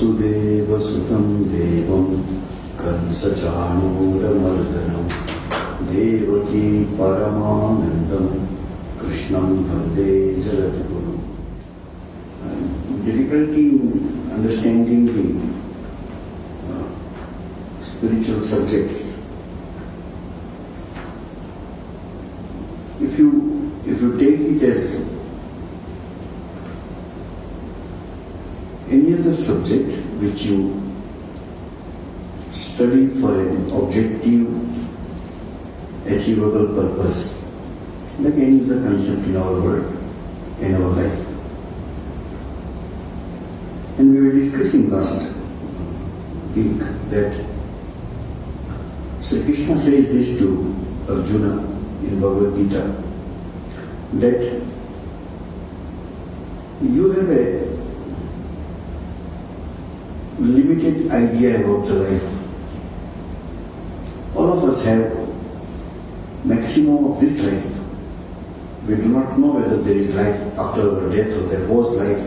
वसुदेवसुतं देवं कंसचाणूरमर्दनं देवकी परमानन्दं कृष्णं वन्दे जगद्गुरुम्. Difficulty in understanding the spiritual subjects. If you take it as any other subject which you study for an objective, achievable purpose, like any other concept in our world, in our life. And we were discussing last week that Sri Krishna says this to Arjuna in Bhagavad Gita, that you have a limited idea about the life. All of us have maximum of this life. We do not know whether there is life after our death or there was life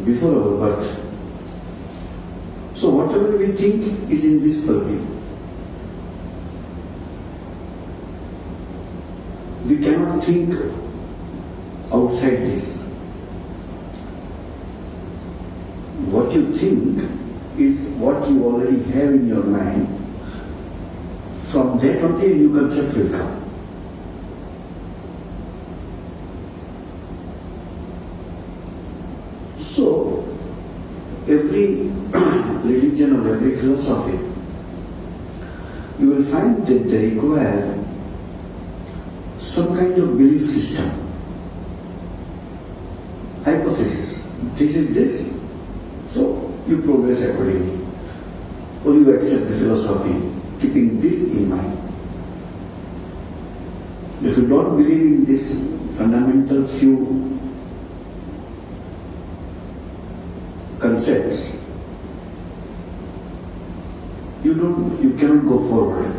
before our birth. So whatever we think is in this purview. We cannot think outside this. What you think is what you already have in your mind. From that only a new concept will come. So, every religion or every philosophy, you will find that they require some kind of belief system. Hypothesis. This is this, so you progress accordingly. Or you accept the philosophy, keeping this in mind. If you don't believe in this fundamental few concepts, you cannot go forward.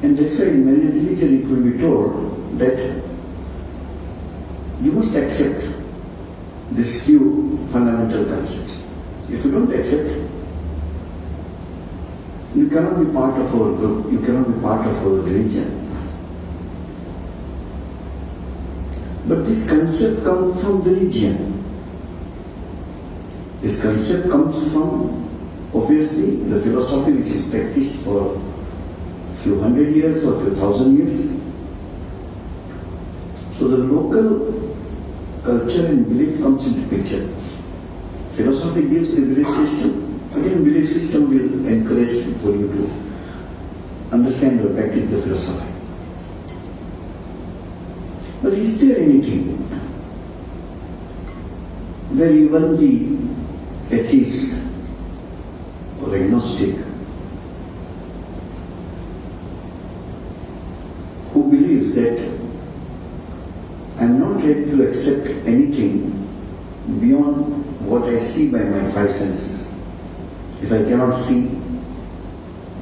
And that's why in many religions it will be told that you must accept these few fundamental concepts. If you don't accept, you cannot be part of our group, you cannot be part of our religion. But this concept comes from the religion. This concept comes from, obviously, the philosophy which is practiced for few hundred years or few thousand years. So the local culture and belief comes into picture. Philosophy gives the belief system. Again, belief system will encourage for you to understand or practice the philosophy. But is there anything where even the atheist or agnostic who believes that I am not ready to accept anything beyond what I see by my five senses? If I cannot see,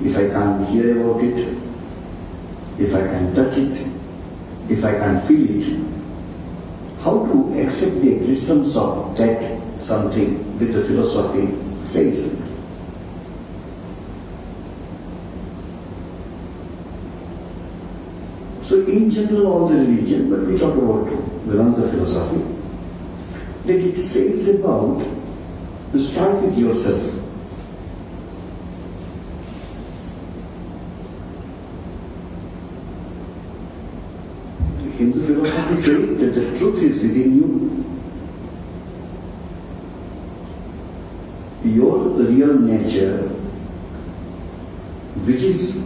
if I can't hear about it, if I can't touch it, if I can't feel it, how to accept the existence of that something which the philosophy says? So in general all the religion, but we talk about Vedanta philosophy, that it says about to start with yourself. Hindu philosophy says that the truth is within you. Your real nature, which is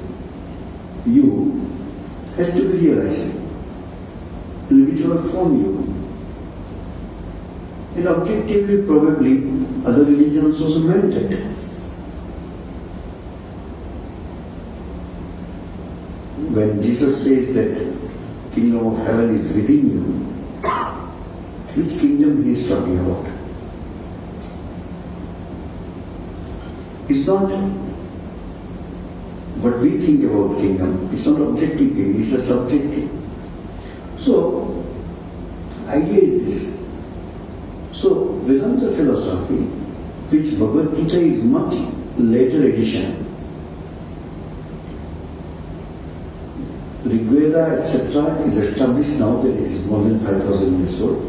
you, has to be realized, in which will form you. And objectively, probably, other religions also meant it. When Jesus says that kingdom of heaven is within you, which kingdom he is talking about? It's not what we think about kingdom. It's not objective kingdom, it's a subjective. So, idea is this. So, Vedanta philosophy which Bhagavad Gita is much later edition. Rig Veda, etc. is established now that it is more than 5,000 years old.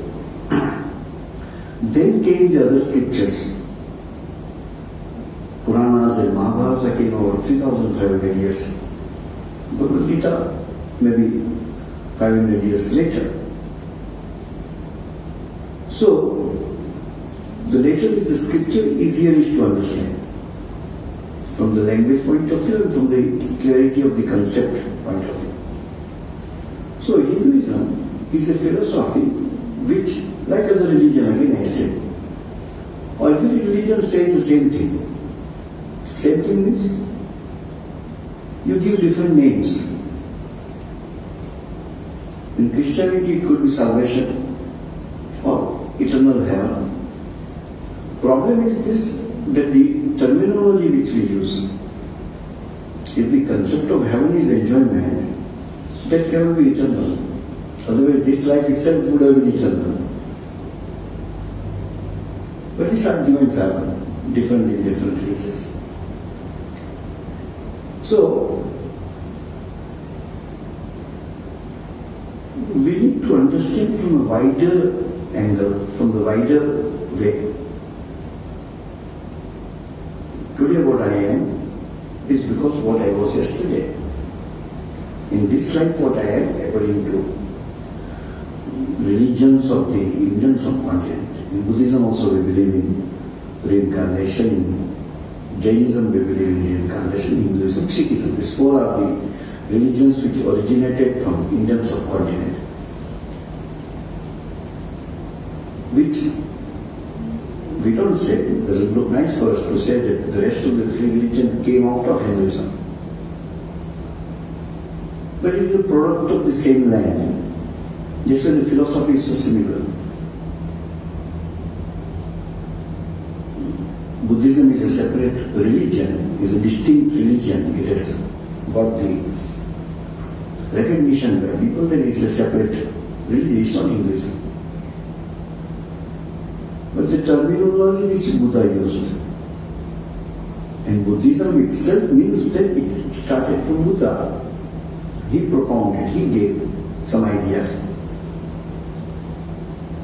Then came the other scriptures. Puranas and Mahabharata came over 3,500 years. Bhagavad Gita, maybe 500 years later. So, the later is the scripture, easier is to understand. From the language point of view and from the clarity of the concept point of view. So, Hinduism is a philosophy which, like other religion, again I say, every religion says the same thing. Same thing means you give different names. In Christianity it could be salvation or eternal heaven. Problem is this, that the terminology which we use, if the concept of heaven is enjoyment, that cannot be eternal. Otherwise this life itself would have been eternal. But these arguments are different in different religions. So, we need to understand from a wider angle, from the wider way. Today what I am is because what I was yesterday. In this life what I am, according to religions of the Indian subcontinent. In Buddhism also we believe in reincarnation. In Jainism we believe in reincarnation. In Hinduism, Sikhism. These four are the religions which originated from Indian subcontinent. Which we don't say, it doesn't look nice for us to say that the rest of the three religions came out of Hinduism. But it is a product of the same land. That's why the philosophy is so similar. Buddhism is a separate religion, is a distinct religion. It has got the recognition by people that it's a separate religion, it's not Hinduism. But the terminology which Buddha used, and Buddhism itself means that it started from Buddha. He propounded, he gave some ideas.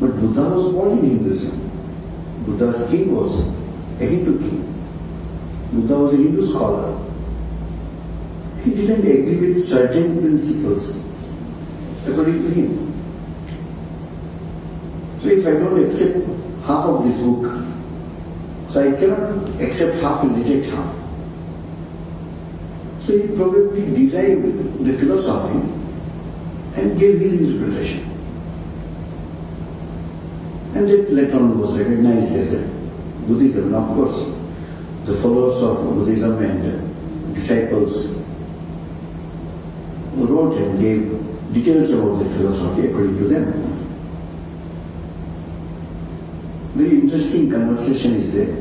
But Buddha was born in Hinduism. Buddha's king was a Hindu king. Buddha was a Hindu scholar. He didn't agree with certain principles according to him. So if I don't accept half of this book, so I cannot accept half and reject half. So he probably derived the philosophy and gave his interpretation. And that later on was recognized as a Buddhism. And of course, the followers of Buddhism and disciples wrote and gave details about the philosophy according to them. Very interesting conversation is there.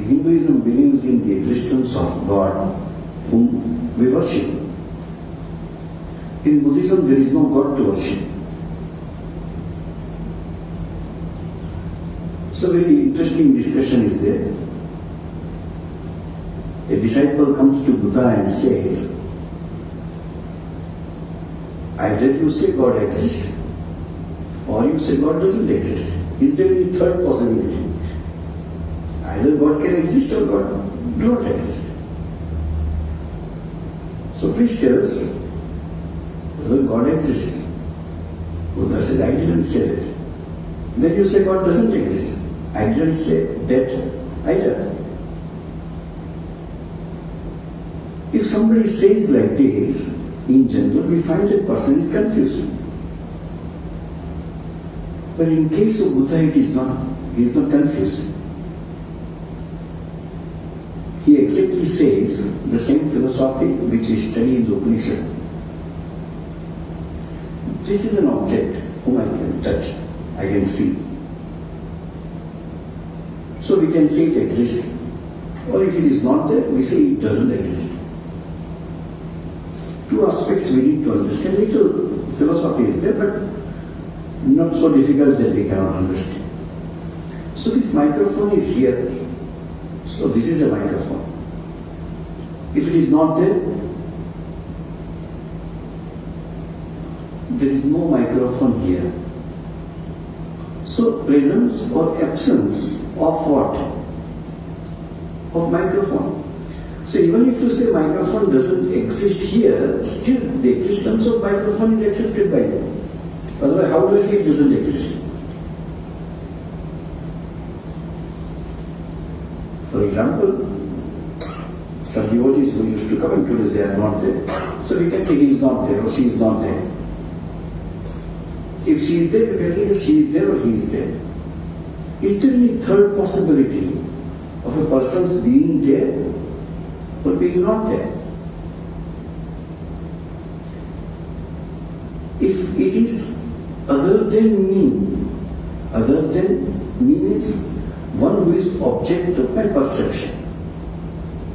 Hinduism believes in the existence of God whom we worship. In Buddhism there is no God to worship. So very interesting discussion is there. A disciple comes to Buddha and says, either you say God exists or you say God doesn't exist. Is there any third possibility? Either God can exist or God do not exist. So please tell us whether God exists. Buddha said, I didn't say that. Then you say God doesn't exist. I didn't say that either. If somebody says like this, in general, we find that person is confused. But in case of Buddha, it is not. He is not confused. He exactly says the same philosophy which we study in the Upanishad. This is an object whom I can touch, I can see. So we can say it exists. Or if it is not there, we say it doesn't exist. Two aspects we need to understand. Little philosophy is there, but not so difficult that we cannot understand. So this microphone is here. So this is a microphone. If it is not there, there is no microphone here. So presence or absence of what? Of microphone. So even if you say microphone doesn't exist here, still the existence of microphone is accepted by you. Otherwise, how do you say it doesn't exist? For example, some devotees who used to come and today they are not there. So we can say he is not there or she is not there. If she is there, you can say that she is there or he is there. Is there any third possibility of a person's being there or being not there? If it is other than me means one who is object of my perception,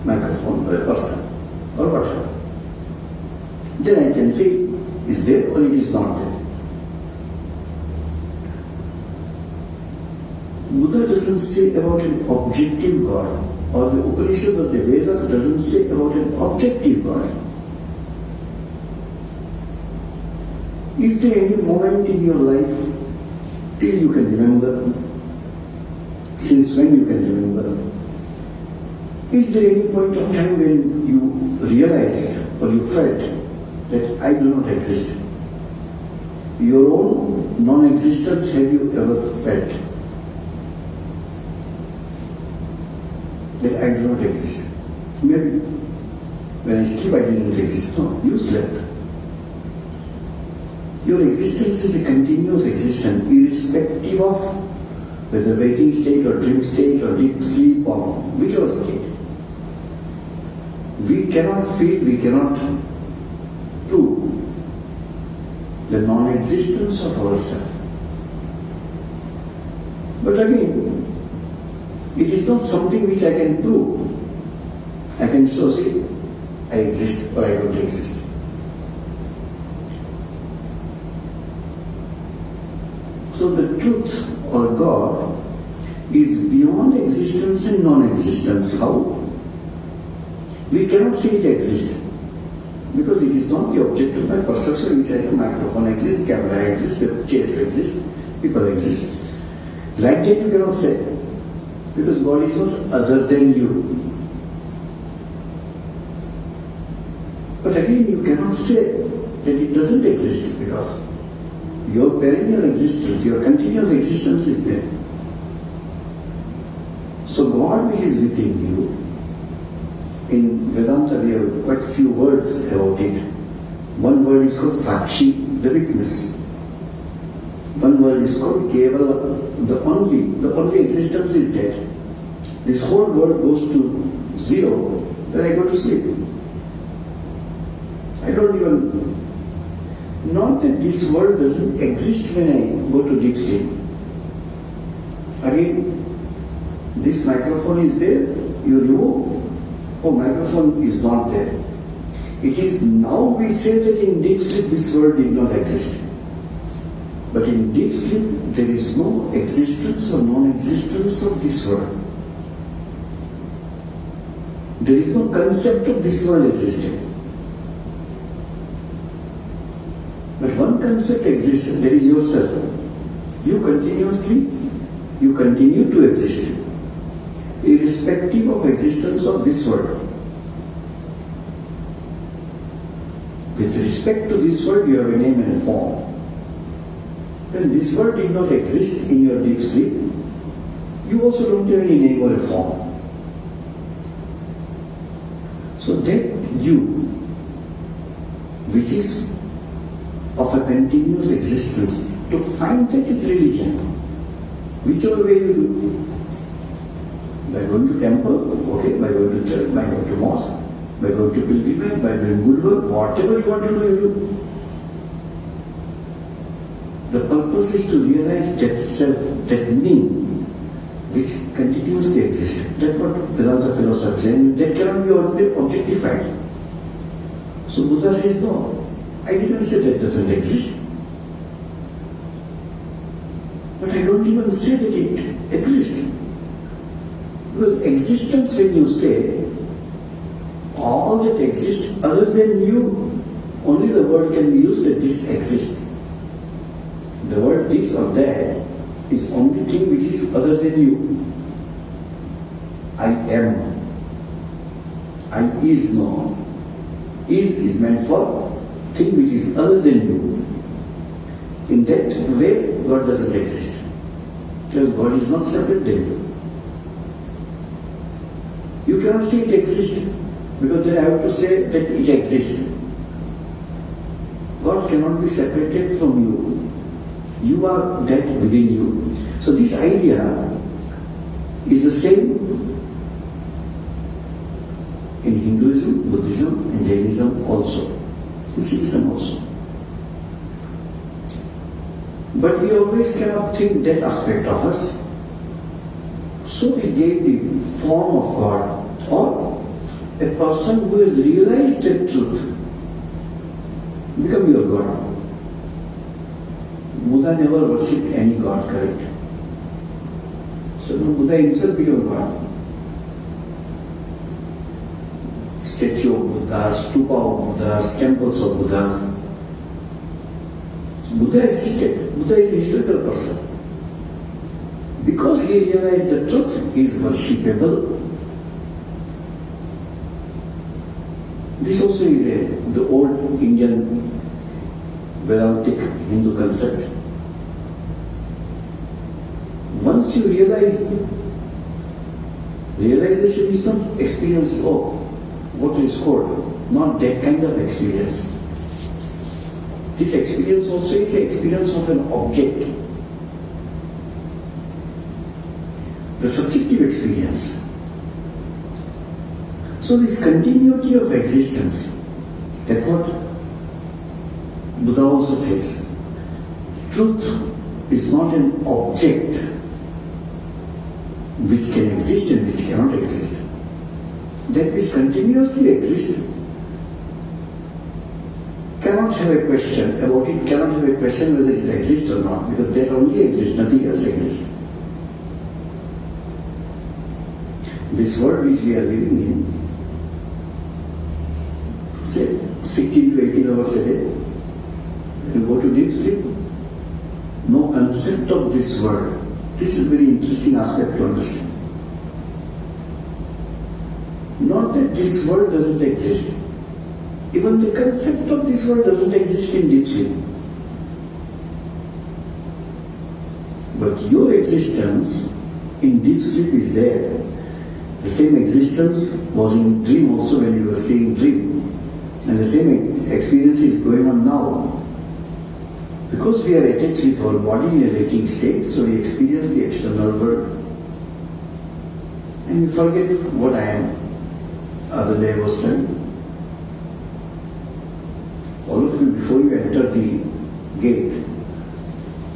microphone or a person or whatever, then I can say is there or it is not there. Buddha doesn't say about an objective God, or the Upanishad or the Vedas doesn't say about an objective God. Is there any moment in your life till you can remember? Since when you can remember? Is there any point of time when you realized or you felt that I do not exist? Your own non-existence, have you ever felt that I do not exist? Maybe when I sleep I didn't exist. No, you slept. Your existence is a continuous existence, irrespective of whether waking state or dream state or deep sleep or whichever state. We cannot feel, we cannot prove the non-existence of ourselves. But again, it is not something which I can prove. I can so say, I exist or I don't exist. So the truth or God is beyond existence and non-existence. How? We cannot say it exists because it is not the object of my perception, which has a microphone exists, camera exists, chairs exist, people exist. Like that you cannot say, because God is not other than you. But again, you cannot say that it doesn't exist because your perennial existence, your continuous existence is there. So God which is within you, in Vedanta we have quite few words about it. One word is called Sakshi, the witness. One word is called Kevala, the only existence is that. This whole world goes to zero, then I go to sleep. I don't even, not that this world doesn't exist when I go to deep sleep. Again, this microphone is there, you remove, oh, microphone is not there. It is now we say that in deep sleep this world did not exist. But in deep sleep there is no existence or non-existence of this world. There is no concept of this world existing. But one concept exists, that is yourself. You continue to exist, irrespective of existence of this world. With respect to this world, you have a name and form. When this world did not exist in your deep sleep, you also don't have any name or a form. So that you, which is of a continuous existence, to find that is religion. Whichever way you do. By going to temple, okay, by going to church, by going to mosque, by going to pilgrimage, by doing good work, whatever you want to do, you do. The purpose is to realize that self, that me, which continuously exists. That's what Vedanta philosophy says. That cannot be objectified. So Buddha says, no, I didn't say that doesn't exist. But I don't even say that it exists. Because existence, when you say, all that exists other than you, only the word can be used that this exists. The word this or that is only thing which is other than you. I am. I is no. Is meant for thing which is other than you. In that way, God doesn't exist. Because God is not separate than you. You cannot say it exists, because then I have to say that it exists. God cannot be separated from you. You are that within you. So this idea is the same in Hinduism, Buddhism and Jainism also, in Sikhism also. But we always cannot think that aspect of us. So we gave the form of God, or a person who has realized that truth, become your God. Buddha never worshipped any God, correct? So Buddha himself became God. Statue of Buddha, stupa of Buddhas, temples of Buddhas. Buddha existed. Buddha is a historical person. Because he realized the truth, he is worshipable. This also is the old Indian Vedantic Hindu concept. Once you realize, realization is not experience, oh, what is called, not that kind of experience. This experience also is the experience of an object. The subjective experience. So this continuity of existence, that's what Buddha also says. Truth is not an object which can exist and which cannot exist. That which continuously exists cannot have a question about it, cannot have a question whether it exists or not, because that only exists, nothing else exists. This world which we are living in, say 16 to 18 hours a day, you go to deep sleep, no concept of this world. This is a very interesting aspect to understand. Not that this world doesn't exist. Even the concept of this world doesn't exist in deep sleep. But your existence in deep sleep is there. The same existence was in dream also when you were seeing dream. And the same experience is going on now. Because we are attached with our body in a waking state, so we experience the external world. And we forget what I am. Other day I was telling. All of you, before you enter the gate,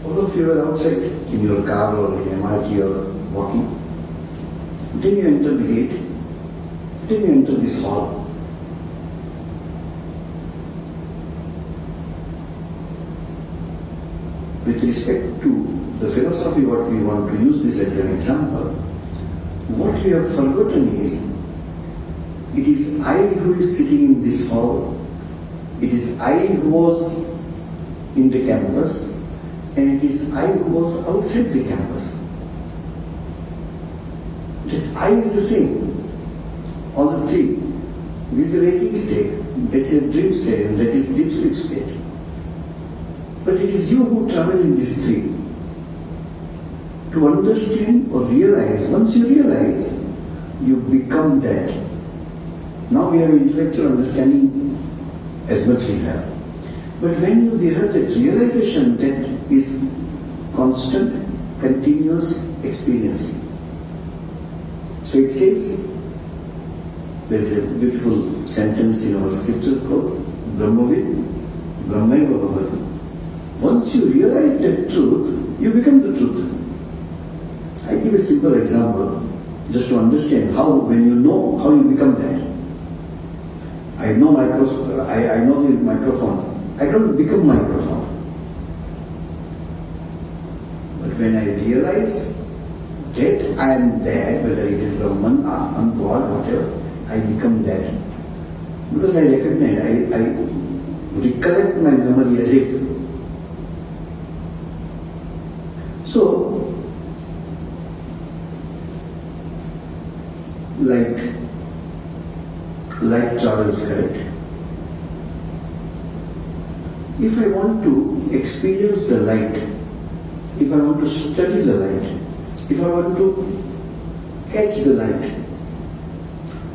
all of you are outside in your car or in MRT or walking. Then you enter the gate. Then you enter this hall. With respect to the philosophy, what we want to use this as an example, what we have forgotten is, it is I who is sitting in this hall, it is I who was in the campus, and it is I who was outside the campus. That I is the same, all the three. This is the waking state, that is a dream state, and that is deep sleep state. But it is you who travel in this three. To understand or realize, once you realize, you become that. Now we have intellectual understanding as much we have. But when you have that realization, that is constant, continuous experience. So it says, there is a beautiful sentence in our scripture called Brahmavid, Brahmaiva Bhavati. Once you realize that truth, you become the truth. I give a simple example, just to understand how, when you know, how you become that. I know I know the microphone. I don't become microphone. But when I realize that I am there, whether it is Brahman, Atman, God, whatever, I become that. Because I recognize, I recollect my memory as if. So, light travels, correct? If I want to experience the light, if I want to study the light, if I want to catch the light,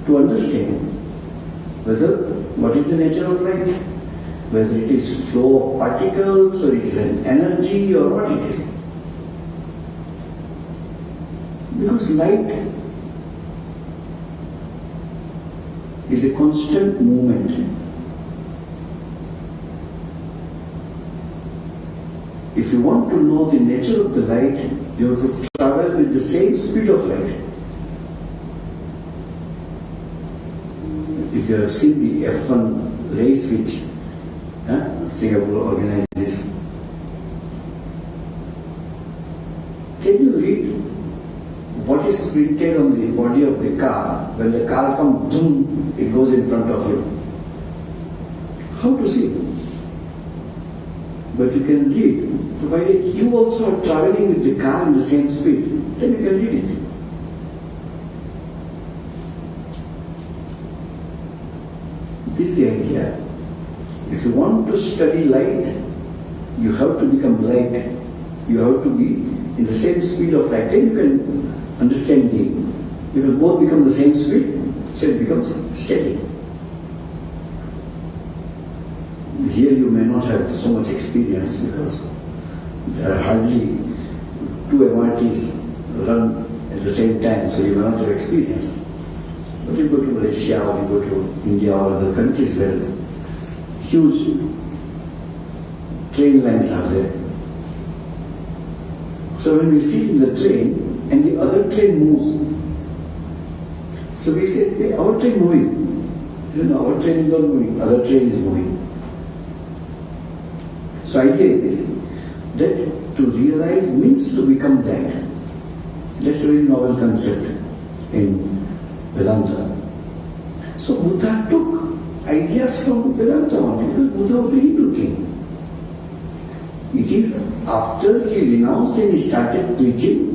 to understand what is the nature of light, whether it is flow of particles or it is an energy or what it is. Because light is a constant movement. If you want to know the nature of the light, you have to travel with the same speed of light. If you have seen the F1 race which Singapore organizes, can you read what is printed on the body of the car? When the car comes, zoom, it goes in front of you. How to see? But you can read, provided you also are traveling with the car in the same speed, then you can read it. This is the idea. If you want to study light, you have to become light. You have to be in the same speed of light. Then you can understand the. You will both become the same speed, so it becomes steady. Here you may not have so much experience because there are hardly two MRTs run at the same time, so you may not have experience. But you go to Malaysia or you go to India or other countries where huge train lines are there. So when we sit in the train and the other train moves, so we say, hey, our train moving. You know, our train is not moving, other train is moving. So idea is this, that to realize means to become that. That's a very novel concept in Vedanta. So Buddha took ideas from Vedanta only because Buddha was a Hindu king. It is after he renounced and he started preaching,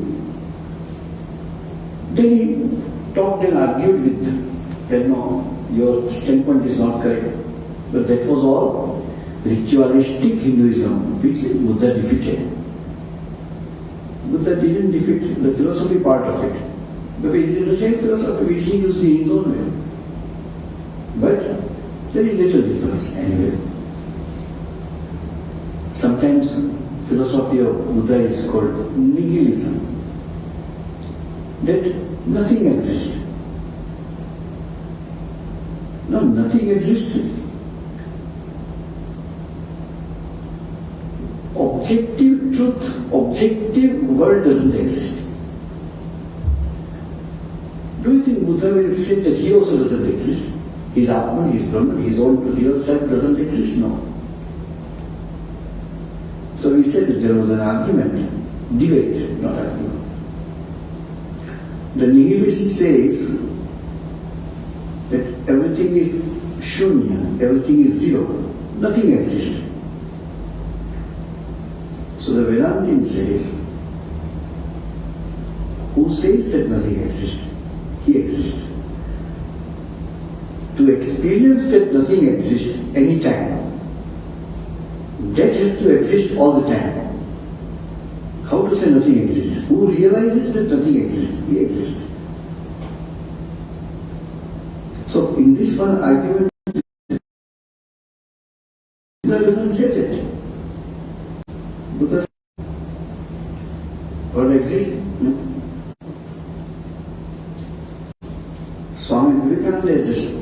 then he talked and argued with them that no, your standpoint is not correct. But that was all ritualistic Hinduism which Buddha defeated. Buddha didn't defeat the philosophy part of it, because it is the same philosophy which he used in his own way. But there is little difference anyway. Sometimes philosophy of Buddha is called nihilism, that nothing exists. No, nothing exists. Objective truth, objective world doesn't exist. Do you think Buddha will say that he also doesn't exist? His Atman, his Brahman, his own real self doesn't exist? No. So we said that there was an argument, debate, not argument. The nihilist says that everything is shunya, everything is zero, nothing exists. So the Vedantin says, who says that nothing exists? He exists. To experience that nothing exists anytime, that has to exist all the time. How to say nothing exists? Who realizes that nothing exists? He exists. So in this one argument, Buddha doesn't say that. Buddha says, God exists. Swami Vivekananda is just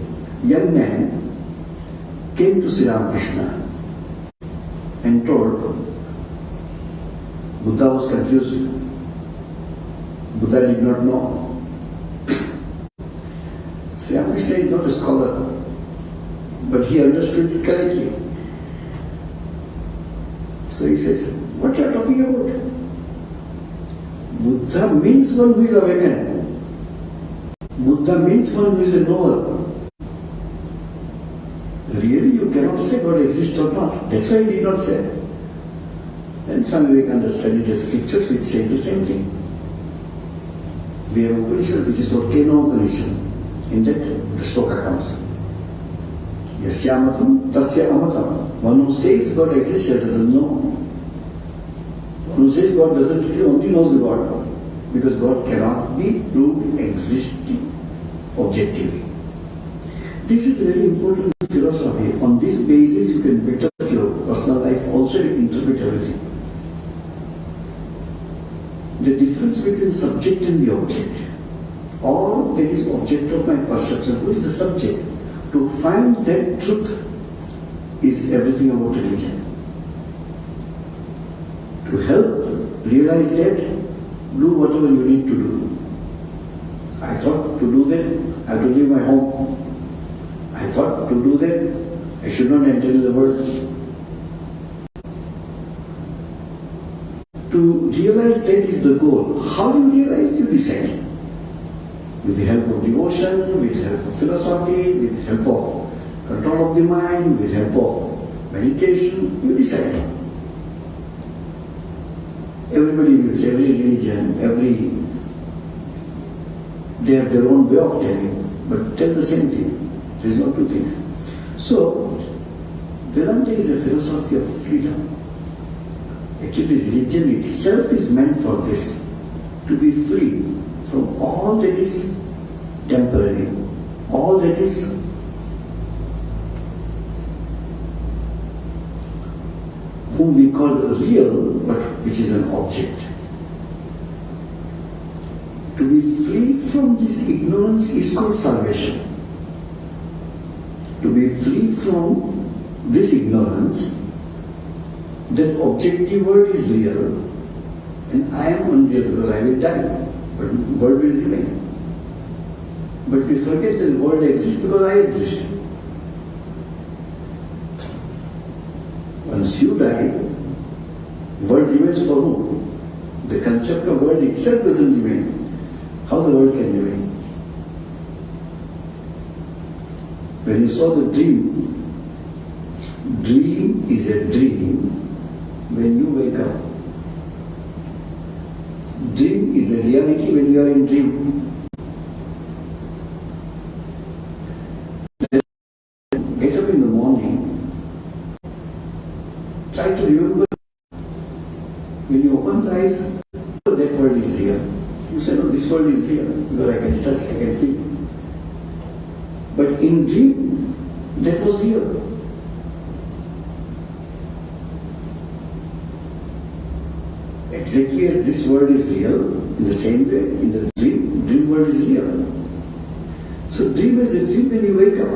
young man came to Sri Ramakrishna and told, Buddha was confused. Buddha did not know. Sri Ramakrishna is not a scholar, but he understood it correctly. So he says, what you are talking about? Buddha means one who is awakened. Buddha means one who is a knower. Really, you cannot say God exists or not. That's why he did not say. Then Swami Vivekananda studied the scriptures which says the same thing. We have Upanishad which is called Kena Upanishad. In that, the shloka comes. Yasyamatam tasya amatam. One who says God exists doesn't know. One who says God doesn't exist only knows the God. Because God cannot be proved existing objectively. This is a very important philosophy. On this basis, you can better your personal life, also interpret everything. The difference between subject and the object, or there is object of my perception, who is the subject? To find that truth is everything about religion. To help realize that, do whatever you need to do. I thought to do that, I have to leave my home. I thought to do that, I should not enter in the world. To realize that is the goal. How do you realize? You decide. With the help of devotion, with the help of philosophy, with the help of control of the mind, with the help of meditation, you decide. Everybody wills, every religion, they have their own way of telling, but tell the same thing. There is no two things. So, Vedanta is a philosophy of freedom. Actually, religion itself is meant for this, to be free from all that is temporary, all that is whom we call real, but which is an object. To be free from this ignorance is called salvation. To be free from this ignorance, that objective world is real and I am unreal because I will die, but the world will remain. But we forget that the world exists because I exist. Once you die, world remains for whom? The concept of world itself doesn't remain. How the world can remain? When you saw the dream is a dream when you wake up. Dream is a reality when you are in dream. Get up in the morning, try to remember when you open the eyes, that world is real. You say, no, this world is real because I can touch, I can feel. But in dream, that was real. Exactly as this world is real, in the same way, in the dream world is real. So dream is a dream when you wake up.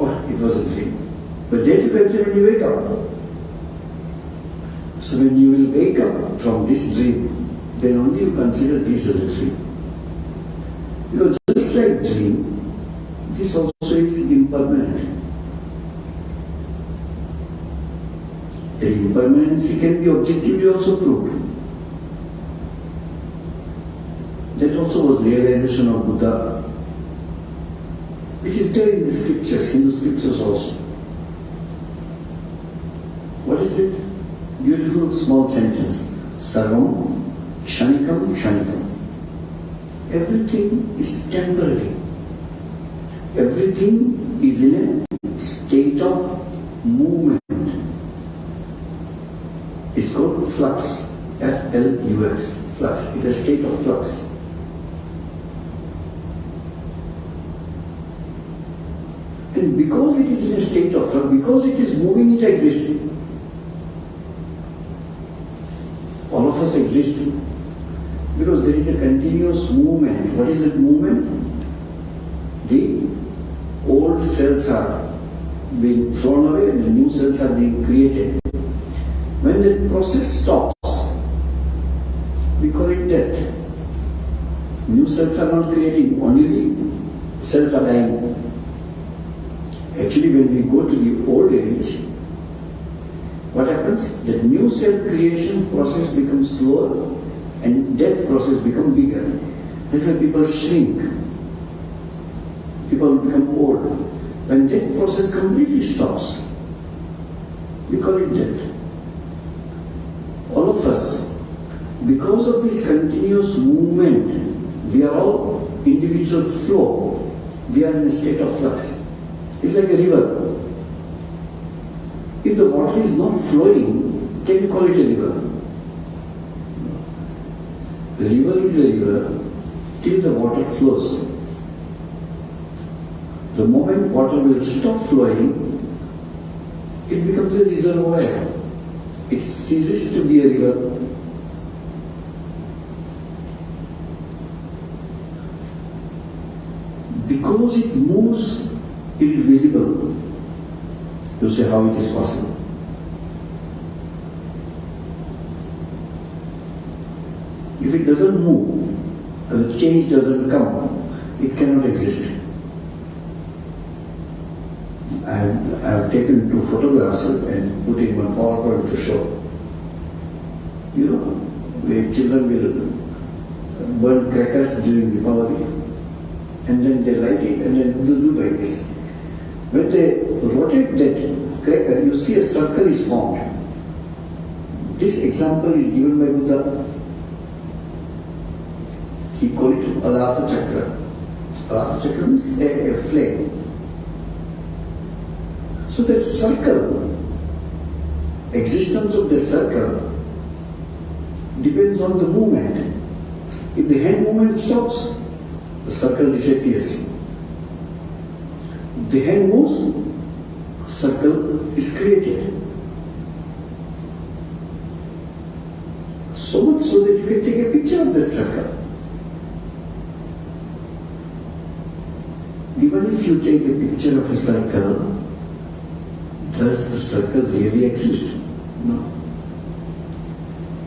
Oh, it was a dream. But then you can say when you wake up. So when you will wake up from this dream, then only you consider this as a dream. Because just like dream, this also is impermanent. The impermanency can be objectively also proved. That also was realization of Buddha, which is there in the scriptures, Hindu scriptures also. What is it? Beautiful small sentence. Sarvam kshanikam kshanikam. Everything is temporary. Everything is in a state of movement. It's called flux. F-L-U-X. Flux. It's a state of flux. And because it is in a state of flux, because it is moving, it exists. All of us exist. Because there is a continuous movement. What is that movement? The old cells are being thrown away and the new cells are being created. When that process stops, we call it death. New cells are not creating, only the cells are dying. Actually, when we go to the old age, what happens? The new cell creation process becomes slower and death process become bigger. That's why people shrink. People become old. When death process completely stops, we call it death. All of us, because of this continuous movement, we are all individual flow. We are in a state of flux. It's like a river. If the water is not flowing, can you call it a river? The river is a river till the water flows. The moment water will stop flowing, it becomes a reservoir. It ceases to be a river. Because it moves, it is visible. You say how it is possible. If it doesn't move, the change doesn't come, it cannot exist. I have taken 2 photographs and put in one PowerPoint to show. You know, the children will burn crackers during Diwali, and then they light it and then they do like this. When they rotate that cracker, you see a circle is formed. This example is given by Buddha. He called it Alatha Chakra. Alatha Chakra means a flame. So that circle, existence of the circle depends on the movement. If the hand movement stops, the circle disappears. The hand moves, circle is created. So much so that you can take a picture of that circle. Even if you take a picture of a circle, does the circle really exist? No.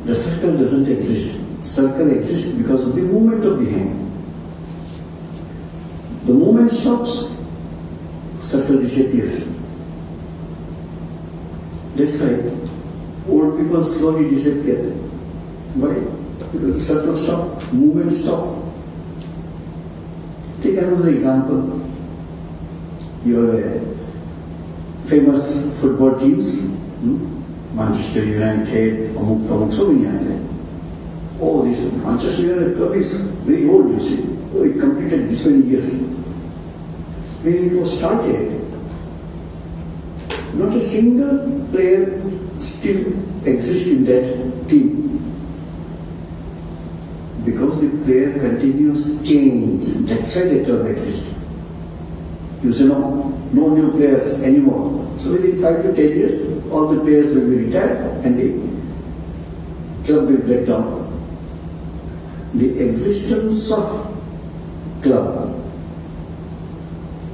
The circle doesn't exist. Circle exists because of the movement of the hand. The movement stops, circle disappears. That's why old people slowly disappear. Why? Because the circle stops, movement stops. Take another example. You have a famous football teams, Manchester United, Amuk, so many are there. Oh, this Manchester United club is very old, you see. Oh, it completed this many years. When it was started, not a single player still exists in that team. Because the player continues change, that's why the club exists. You say no new players anymore. So within 5 to 10 years, all the players will be retired and the club will break down. The existence of club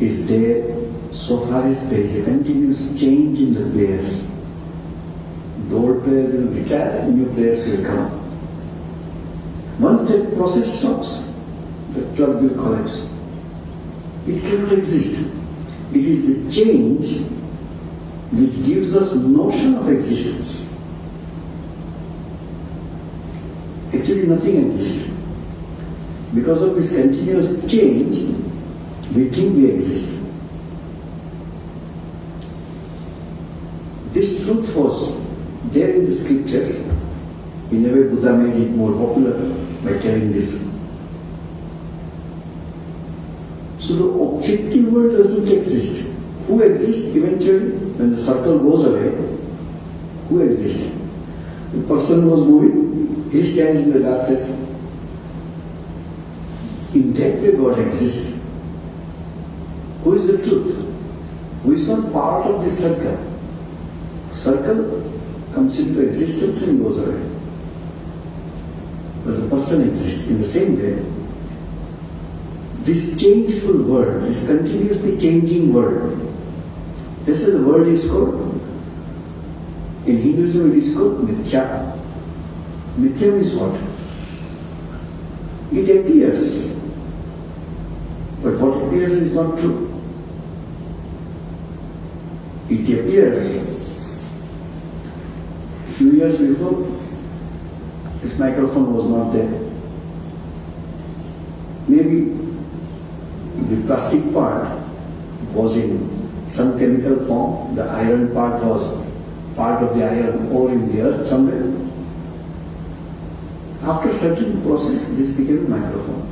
is there so far as there is a continuous change in the players. The old player will retire and new players will come. Once that process stops, the club will collapse. It cannot exist. It is the change which gives us notion of existence. Actually nothing exists. Because of this continuous change, we think we exist. This truth was there in the scriptures. In a way, Buddha made it more popular by telling this. So the objective world doesn't exist. Who exists eventually? When the circle goes away, who exists? The person was moving, he stands in the darkness. In that way God exists. Who is the truth? Who is not part of this circle? Circle comes into existence and goes away. But the person exists. In the same way, this changeful world, this continuously changing world, this is the world is called, in Hinduism it is called Mithya. Mithya means what? It appears, but what appears is not true. It appears. A few years before, this microphone was not there. Maybe the plastic part was in some chemical form, the iron part was part of the iron ore in the earth somewhere. After a certain process, this became a microphone.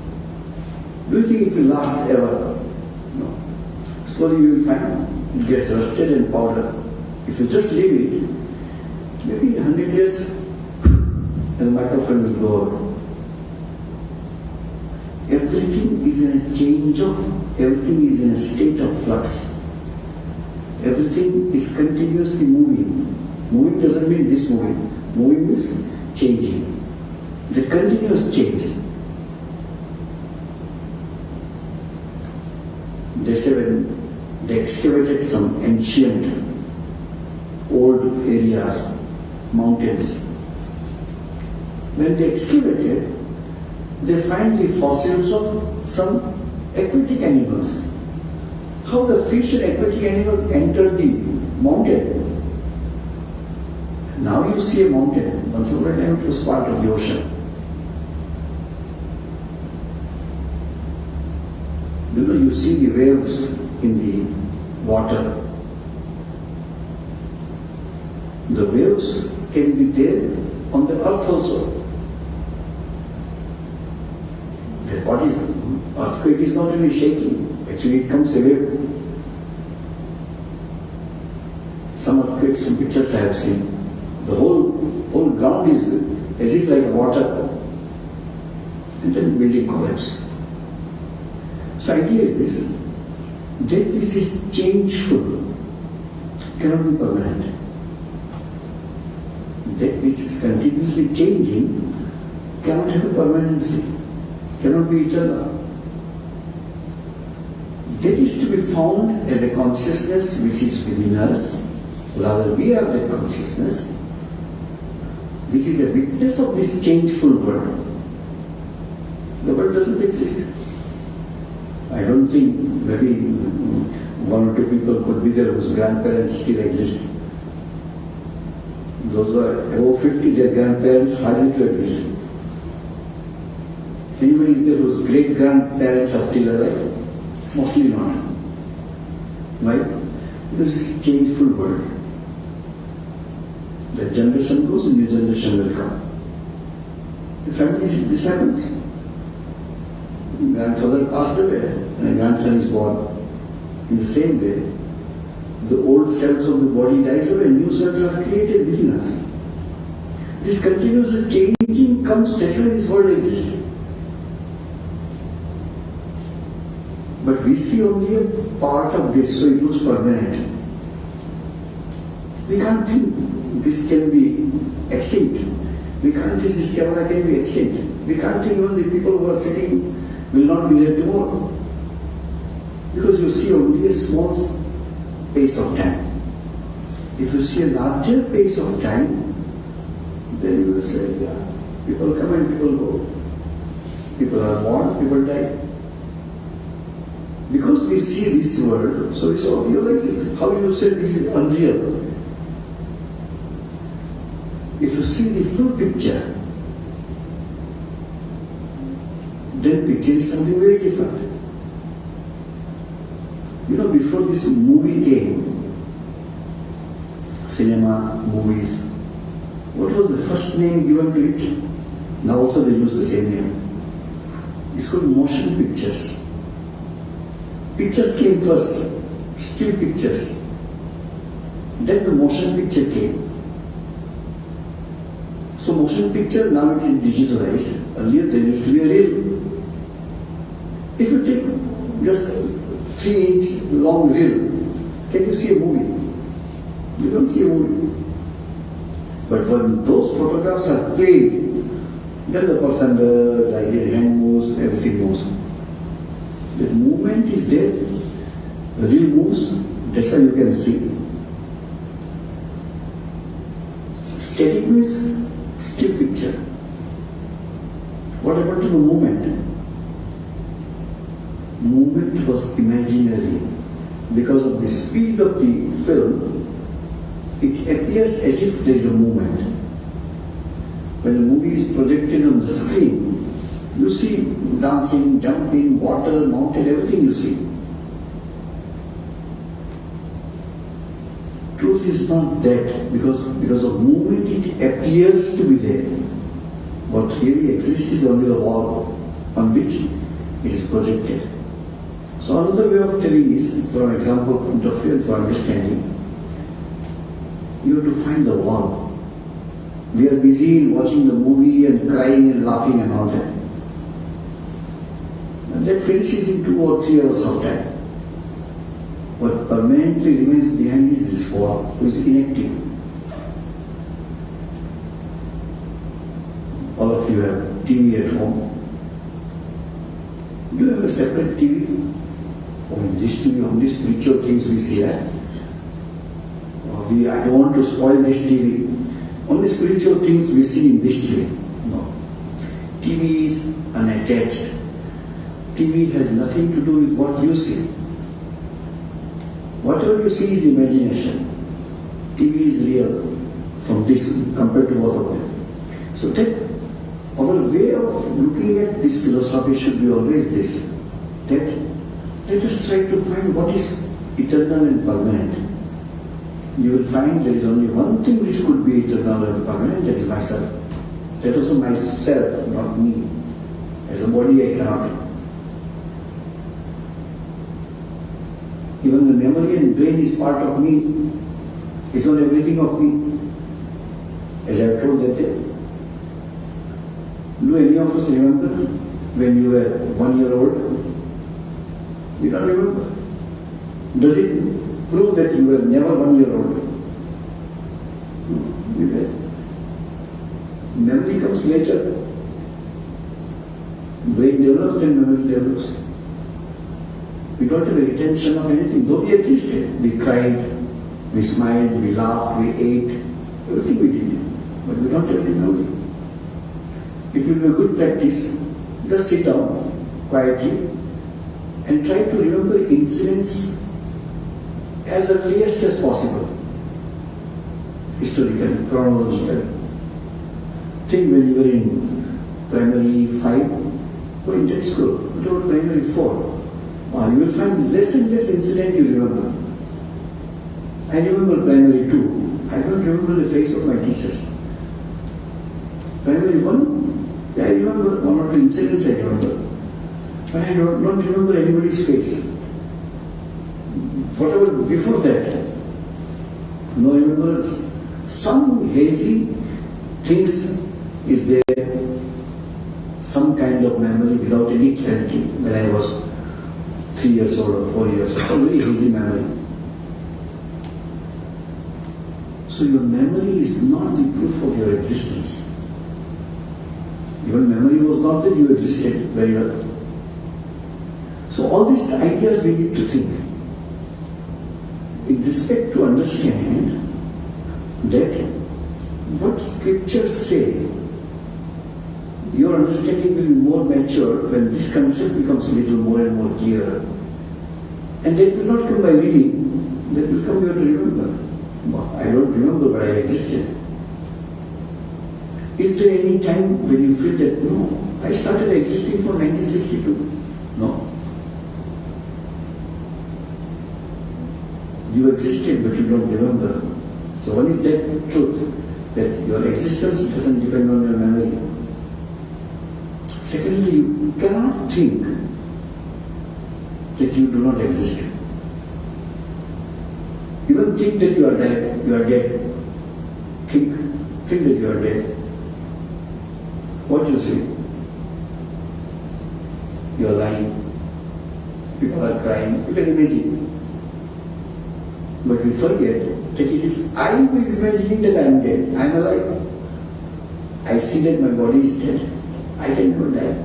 Do you think it will last ever? No. Slowly you will find it gets rusted and powdered. If you just leave it, maybe in 100 years, and the microphone will go over. Everything is in a change of, everything is in a state of flux. Everything is continuously moving. Moving doesn't mean this moving. Moving means changing. The continuous change. They say when they excavated some ancient old areas, mountains, when they excavated, they find the fossils of some aquatic animals. How the fish and aquatic animals entered the mountain. Now you see a mountain. Once upon a time it was part of the ocean. You know, you see the waves in the water. The waves can be there on the earth also. That what is earthquake is not really shaking. Actually, it comes a wave. Some earthquakes, some pictures I have seen. The whole ground is as if like water, and then building collapse. So idea is this: that which is changeful cannot be permanent. That which is continuously changing cannot have a permanency, cannot be eternal. That is to be found as a consciousness which is within us. Rather, we are that consciousness, which is a witness of this changeful world. The world doesn't exist. I don't think maybe one or two people could be there whose grandparents still exist. Those who are above 50, their grandparents hardly to exist. Anybody is there whose great-grandparents are still alive? Mostly not. Why? Because it's a changeful world. The generation goes, a new generation will come. In families, this happens. Grandfather passed away and a grandson is born. In the same way, the old cells of the body dies away and new cells are created within us. This continuous changing comes, that's why this world exists. But we see only a part of this, so it looks permanent. We can't think this can be extinct. We can't think this camera can be extinct. We can't think even the people who are sitting will not be there tomorrow. Because you see only a small pace of time. If you see a larger pace of time, then you will say, yeah, people come and people go. People are born, people die. Because we see this world, so we say, oh, real exists. How you say this is unreal? If you see the full picture, then picture is something very different. You know, before this movie came, cinema, movies, what was the first name given to it? Now also they use the same name. It's called motion pictures. Pictures came first, still pictures. Then the motion picture came. So motion picture, now it is digitalized. Earlier there used to be a reel. If you take just 3-inch long reel, can you see a movie? You don't see a movie. But when those photographs are played, then the person, the idea, hand moves, everything moves. The movement is there, the reel moves, that's why you can see. Static means still picture. What happened to the movement? Movement was imaginary. Because of the speed of the film, it appears as if there is a movement. When a movie is projected on the screen, You see dancing, jumping, water, mountain, everything you see. Truth is not that because of movement it appears to be there. What really exists is only the wall on which it is projected. So another way of telling is, from example point of view and for understanding, you have to find the wall. We are busy in watching the movie and crying and laughing and all that. And that finishes in 2 or 3 hours of time. What permanently remains behind is this wall, which is inactive. All of you have TV at home. Do you have a separate TV? Oh, in this TV, only spiritual things we see, right? I don't want to spoil this TV. Only spiritual things we see in this TV. No. TV is unattached. TV has nothing to do with what you see. Whatever you see is imagination. TV is real from this compared to both of them. So our way of looking at this philosophy should be always this. That let us try to find what is eternal and permanent. You will find there is only one thing which could be eternal and permanent, that is myself. That is also myself, not me. As a body I cannot. Even the memory and brain is part of me. It's not everything of me. As I told that day. Do any of us remember when you were 1 year old? You don't remember. Does it prove that you were never 1 year old? No. Memory comes later. Brain develops, then memory develops. We don't have a retention of anything, though we existed. We cried, we smiled, we laughed, we ate, everything we did. But we don't have any memory. It will be a good practice. Just sit down quietly and try to remember incidents as earliest as possible. Historically, chronologically. Think when you were in primary 5 or in that school, what about primary 4? You will find less and less incident you remember. I remember primary 2. I don't remember the face of my teachers. Primary 1, I remember 1 or 2 incidents I remember. But I don't remember anybody's face. Whatever before that, no remembrance. Some hazy things is there, some kind of memory without any clarity when I was 3 years old or 4 years old, some very hazy memory. So your memory is not the proof of your existence. Even memory was not that you existed very well. So all these ideas we need to think. In respect to understand that what scriptures say, your understanding will be more mature when this concept becomes a little more and more clearer. And that will not come by reading, that will come you have to remember. I don't remember but I existed. Is there any time when you feel that, no, I started existing from 1962? No. You existed but you don't remember. So one is that truth, that your existence doesn't depend on your memory. Secondly, you cannot think that you do not exist. Even think that you are dead, Think that you are dead. What you see? You are lying. People are crying. You can imagine. But we forget that it is I who is imagining that I am dead. I am alive. I see that my body is dead. I can never die.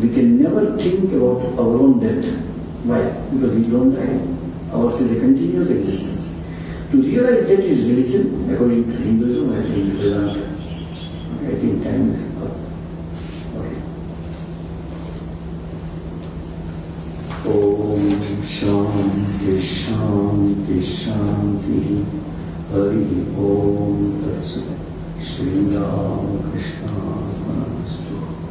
We can never think about our own death. Why? Because we don't die. Ours is a continuous existence. To realize that is religion, according to Hinduism, I think Vedanta. I think time is up. Okay. Om Shanti Shanti Shanti Hari Om Tat Sat Sri Ramakrishna Mission Singapore.